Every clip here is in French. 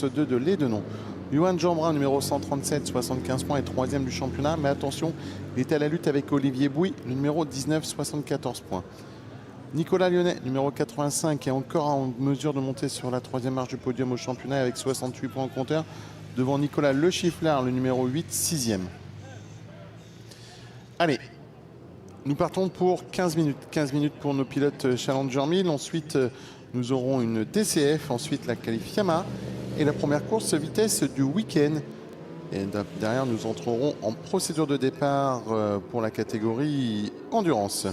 poste 2 de Lédenon. Johan Jeanbrun, numéro 137, 75 points, est troisième du championnat. Mais attention, il est à la lutte avec Olivier Bouy, le numéro 19, 74 points. Nicolas Lyonnais, numéro 85, est encore en mesure de monter sur la troisième marche du podium au championnat avec 68 points au compteur, devant Nicolas Le Chifflard, le numéro 8, 6e. Allez, nous partons pour 15 minutes. 15 minutes pour nos pilotes Challenger 1000. Ensuite, nous aurons une DCF, ensuite la qualif Yamaha et la première course vitesse du week-end. Et derrière, nous entrerons en procédure de départ pour la catégorie endurance.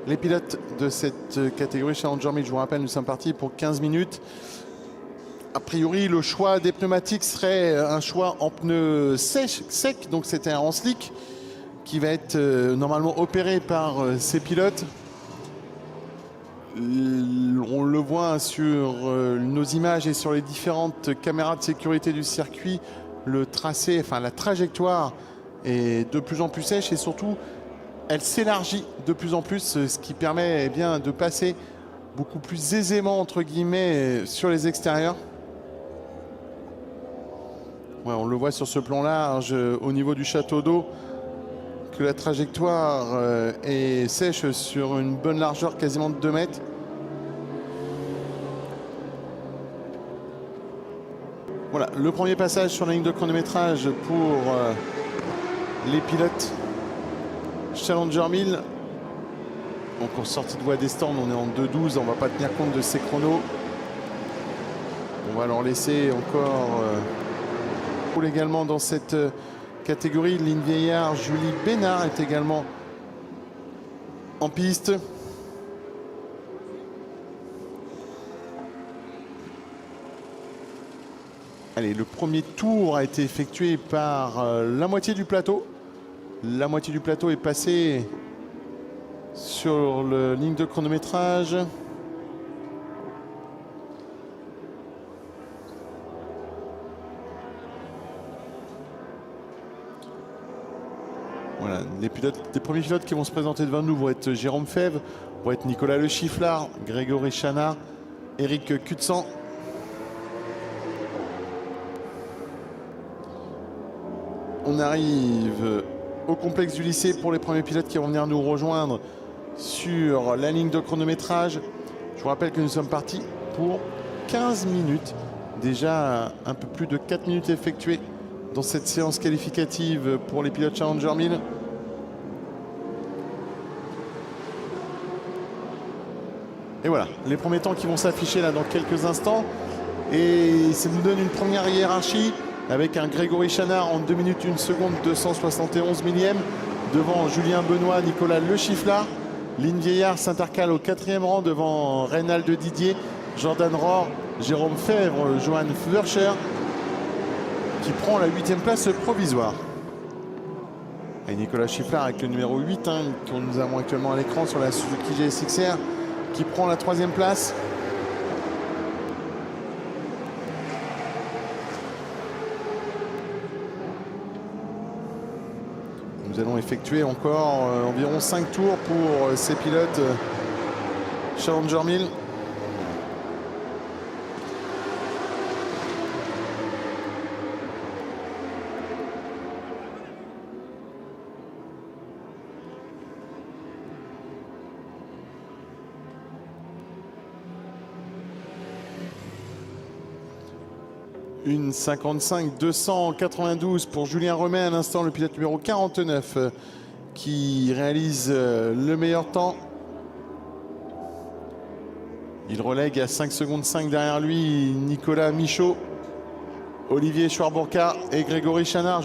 Les pilotes de cette catégorie Challenger 1000, je vous rappelle, nous sommes partis pour 15 minutes. A priori, le choix des pneumatiques serait un choix en pneus secs, donc c'était un slick qui va être normalement opéré par ces pilotes. On le voit sur nos images et sur les différentes caméras de sécurité du circuit, le tracé, enfin la trajectoire est de plus en plus sèche et surtout elle s'élargit de plus en plus, ce qui permet eh bien, de passer beaucoup plus aisément entre guillemets sur les extérieurs. Ouais, on le voit sur ce plan large au niveau du château d'eau que la trajectoire est sèche sur une bonne largeur quasiment de 2 mètres. Voilà, le premier passage sur la ligne de chronométrage pour les pilotes Challenger 1000. Donc en sortie de voie des stands, on est en 2:12, on ne va pas tenir compte de ces chronos. On va leur laisser encore également dans cette catégorie. Lynn Vieillard, Julie Bénard est également en piste. Allez, le premier tour a été effectué par la moitié du plateau. La moitié du plateau est passée sur la ligne de chronométrage. Voilà, les premiers pilotes qui vont se présenter devant nous vont être Jérôme Fèvre, vont être Nicolas Le Chifflard, Grégory Chanard, Eric Cutsan. On arrive au complexe du lycée pour les premiers pilotes qui vont venir nous rejoindre sur la ligne de chronométrage. Je vous rappelle que nous sommes partis pour 15 minutes. Déjà un peu plus de 4 minutes effectuées dans cette séance qualificative pour les pilotes Challenger 1000. Et voilà, les premiers temps qui vont s'afficher là dans quelques instants. Et ça nous donne une première hiérarchie avec un Grégory Chanard en 2 minutes 1 seconde 271 millième devant Julien Benoît, Nicolas Le Chifflard. Lynn Vieillard s'intercale au 4e rang devant Reynald Didier, Jordan Rohr, Jérôme Fèvre, Johan Flerscher qui prend la 8e place provisoire. Et Nicolas Chifflard avec le numéro 8 que nous avons actuellement à l'écran sur la Suzuki GSX-R qui prend la 3e place. Nous allons effectuer encore environ 5 tours pour ces pilotes Challenger 1000. Une 55 292 pour Julien Remet à l'instant, le pilote numéro 49 qui réalise le meilleur temps. Il relègue à 5 secondes 5 derrière lui Nicolas Michaud, Olivier Schwarbourka et Grégory Chanard.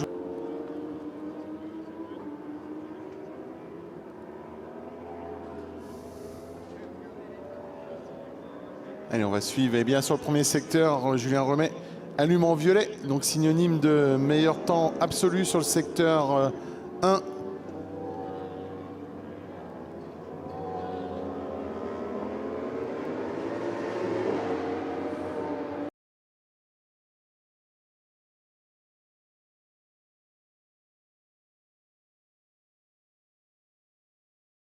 Allez, on va suivre. Et bien sur le premier secteur, Julien Remet allume en violet, donc synonyme de meilleur temps absolu sur le secteur 1